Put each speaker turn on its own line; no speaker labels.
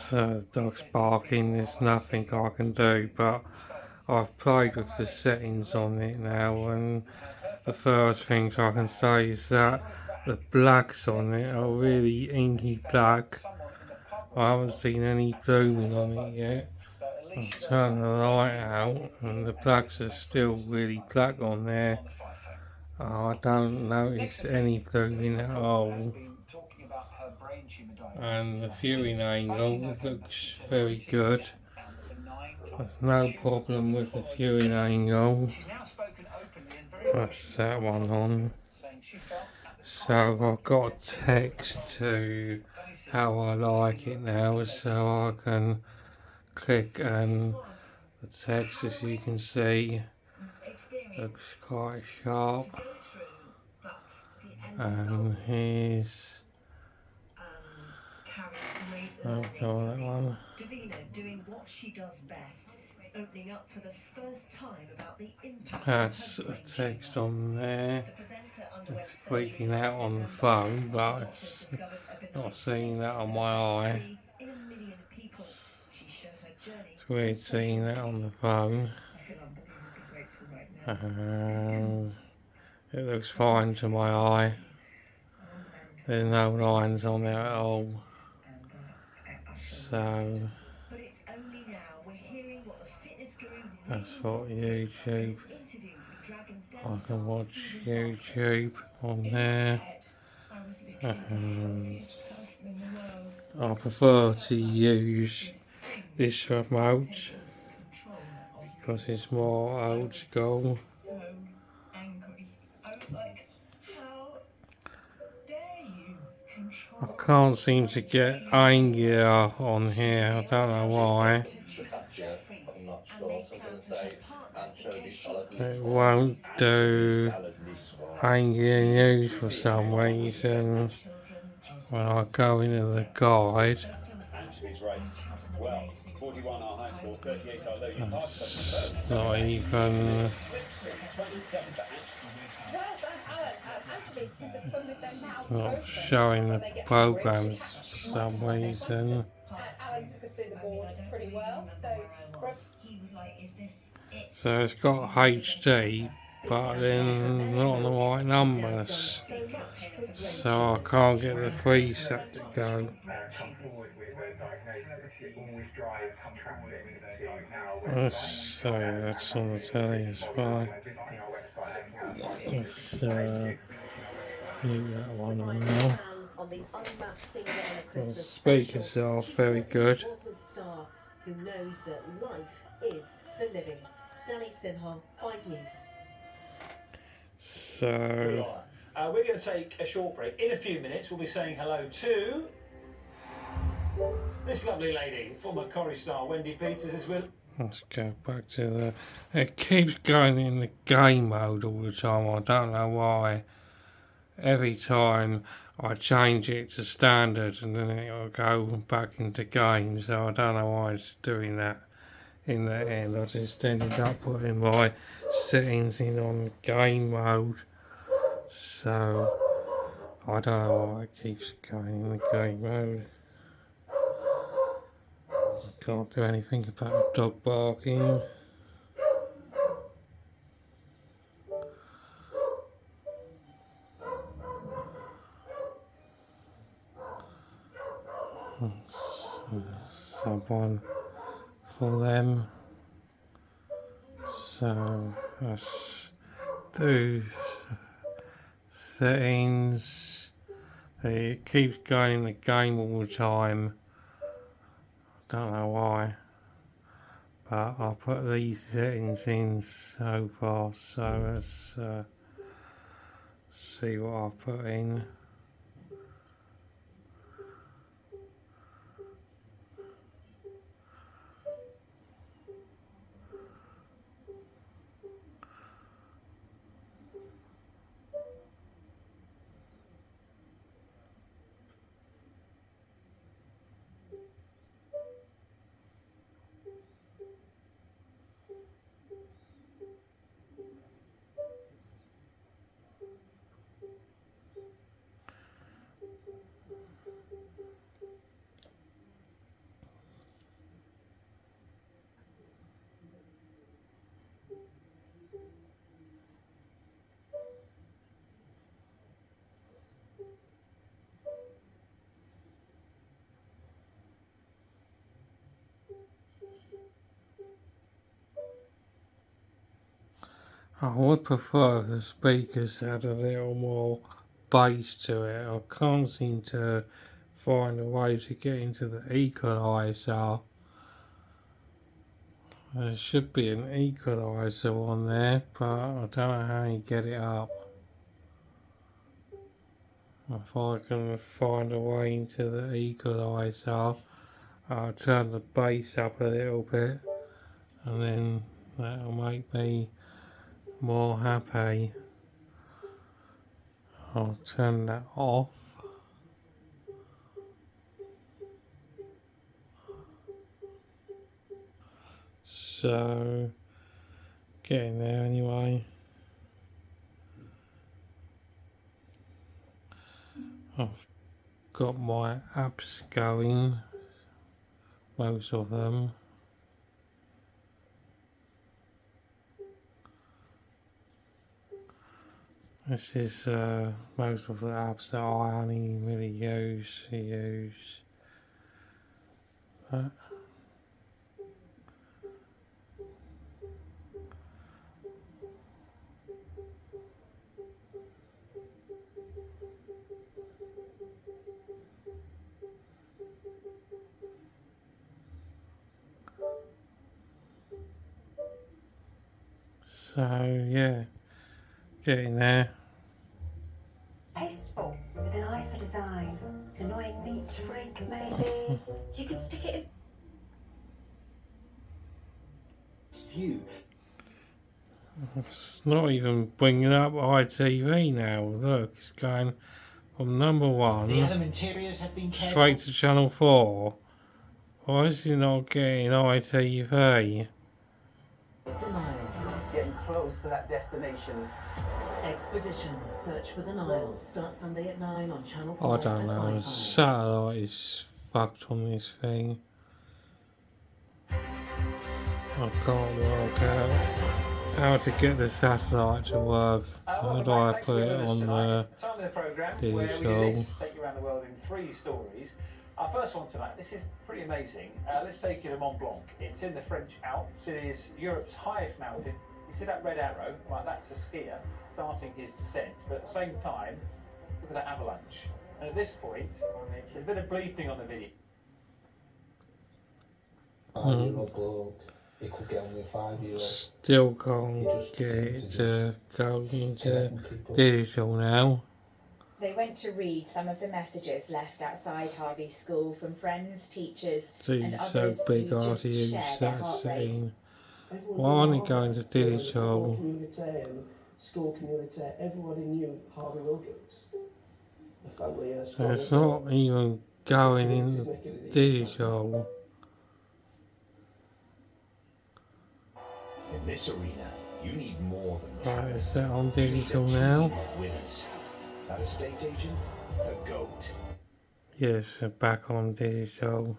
So the dog's barking, there's nothing I can do, but I've played with the settings on it now, and the first things I can say is that the blacks on it are really inky black. I haven't seen any blooming on it yet. I've turned the light out and the blacks are still really black on there. I don't notice any blooming at all. And the viewing angle looks very good. There's no problem with the viewing angle. That's that one on. So I've got a text to how I like it now, so I can click and the text, as you can see, looks quite sharp. And here's that one.
Davina doing what she does best, opening up for the first time about the impact
That's
of her
a
brain
text
tumour.
on there.
The presenter underwent
It's
surgery
freaking
last
out on the
November,
phone, but
and doctors
it's
discovered a benign
not seeing that
cyst
on
that
my
affects
eye.
3 in a million people. She shares her journey.
It's weird seeing that on the phone.
I feel unbelievably grateful right now.
And it looks fine to my eye. There's no lines on there at all. So
But it's only now we're hearing what the fitness guru
that's for YouTube. I can watch YouTube on there. I prefer to use this remote because it's more old school.
So angry. I was like, how dare you control?
I can't seem to get angrier on here, I don't know why. It won't do angry news for some reason when I go into the guide. That's not even not showing the programs for some reason.
Alan took us through the board pretty well,
So it's got HD, but then not on the right numbers. So I can't get the preset to go. So that's on the telly as well. Let's mute that one on now. The speakers are very good.
Who knows that life is for living. Danny Sinha, 5 News.
So
we're going to take a short break. In a few minutes, we'll be saying hello to this lovely lady, former Corrie star Wendy Peters is with.
Let's go back to the. It keeps going in the game mode all the time. I don't know why. Every time I change it to standard and then it'll go back into game. So I don't know why it's doing that in the end. I just ended up putting my settings in on game mode. So I don't know why it keeps going in the game mode. I can't do anything about the dog barking. Someone for them. So let's do settings. It keeps going in the game all the time. Don't know why, but I'll put these settings in so far. So let's see what I put in. I would prefer if the speakers had a little more bass to it. I can't seem to find a way to get into the equaliser. There should be an equaliser on there, but I don't know how you get it up. If I can find a way into the equaliser, I'll turn the bass up a little bit, and then that'll make me more happy. I'll turn that off. So, getting there anyway. I've got my apps going, most of them. This is most of the apps that I only really use. That. So yeah, getting there.
Tasteful, with an eye for design. Annoying neat freak, maybe. You could stick it in.
It's view.
It's not even bringing up ITV now. Look, it's going from number
The
1
interiors have been careful.
straight to channel 4. Why is it not getting ITV?
The Nile.
Getting close to that destination.
Expedition. Search for the Nile. Starts Sunday at 9 on Channel 5.
I don't know. The satellite is fucked on this thing. I can't work out how to get the satellite to work. How do I put it on the
time of the programme where we do
digital?
this, take you around the world in 3 stories. Our first one tonight, this is pretty amazing. Let's take you to Mont Blanc. It's in the French Alps. It is Europe's highest mountain. You see that red arrow? Right, that's a skier starting his descent. But at the same time, look at that avalanche. And at this point, there's a bit of bleeping on the video.
5-year-old bloke. He could get only 5 years.
Still can't get it to go into digital now.
They went to read some of the messages left outside Harvey's school from friends, teachers, and
It's so
others
big
who
after
just
you
share
use
their
that
heart rate.
setting. Why aren't it going to digital?
Community and school community, everybody knew Harvey Wilkins. The family
It's not even going in digital.
In this arena, you need more than
Right,
talent.
is that on
You need a
digital
team
now?
of winners. That estate agent, the GOAT.
Yes, back on digital.